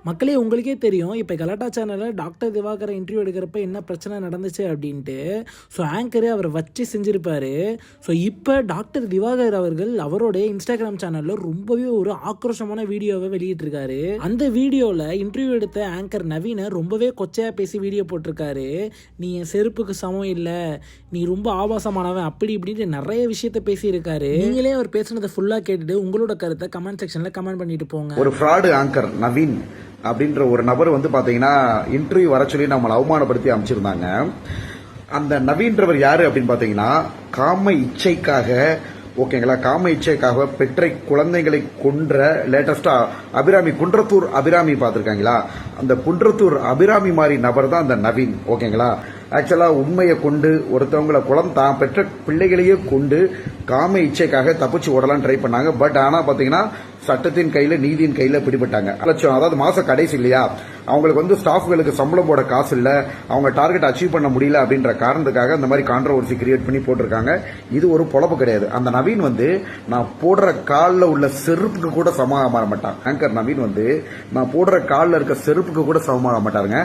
மக்களே உங்களுக்கே தெரியும் இப்போ கலாட்டா சேனலில் டாக்டர் திவாகர் இன்டர்வியூ எடுக்கிறப்ப என்ன பிரச்சனை நடந்துச்சு அப்படின்ட்டு. ஸோ ஆங்கரே அவர் வச்சு செஞ்சுருப்பாரு. ஸோ இப்போ டாக்டர் திவாகர் அவர்கள் அவருடைய இன்ஸ்டாகிராம் சேனலில் ரொம்பவே ஒரு ஆக்ரோஷமான வீடியோவை வெளியிட்டிருக்காரு. அந்த வீடியோவில் இன்டர்வியூ எடுத்த ஆங்கர் நவீனை ரொம்பவே கொச்சையாக பேசி வீடியோ போட்டிருக்காரு. நீ என் செருப்புக்கு சமம் இல்லை, நீ ரொம்ப ஆபாசமானவன், அப்படி இப்படின்ட்டு நிறைய விஷயத்த பேசியிருக்காரு. நீங்களே அவர் பேசுனதை ஃபுல்லாக கேட்டுட்டு உங்களோட கருத்தை கமெண்ட் செக்ஷனில் கமெண்ட் பண்ணிட்டு போங்க. ஒரு ஃப்ராடு ஆங்கர் நவீன் அப்படின்ற ஒரு நபர் வந்து பாத்தீங்கன்னா இன்டர்வியூ வர சொல்லி நம்மளை அவமானப்படுத்தி அமைச்சிருந்தாங்க. அந்த நவீன்றவர் யாரு அப்படின்னு பாத்தீங்கன்னா காம இச்சைக்காக ஓகேங்களா, காம இச்சைக்காக பெற்ற குழந்தைகளை கொன்ற லேட்டஸ்டா அபிராமி குன்றத்தூர் அபிராமி பார்த்திருக்காங்களா, அந்த குன்றத்தூர் அபிராமி மாதிரி நபர் தான் அந்த நவீன். ஓகேங்களா, ஆக்சுவலா உண்மையை கொண்டு ஒருத்தவங்களை தான் பெற்ற பிள்ளைகளையே கொண்டு காம இச்சைக்காக தப்பிச்சு ஓடலாம் ட்ரை பண்ணாங்க. பட் ஆனா பாத்தீங்கன்னா சட்டத்தின் கையில நீதியின் கையில பிடிபட்டாங்க. லட்சம், அதாவது மாச கடைசி இல்லையா, அவங்களுக்கு வந்து ஸ்டாஃப்களுக்கு சம்பளம் போட காசு இல்ல, அவங்க டார்கெட் அச்சீவ் பண்ண முடியல அப்படின்ற காரணத்துக்காக இந்த மாதிரி கான்ட்ரவர்சி கிரியேட் பண்ணி போட்டிருக்காங்க. இது ஒரு பொழப்பு கிடையாது. அந்த நவீன் வந்து நான் போடுற காலில் உள்ள செருப்புக்கு கூட சமமாக மாற மாட்டான். ஆங்கர் நவீன் வந்து நான் போடுற காலில் இருக்க செருப்புக்கு கூட சமமாக மாட்டாருங்க.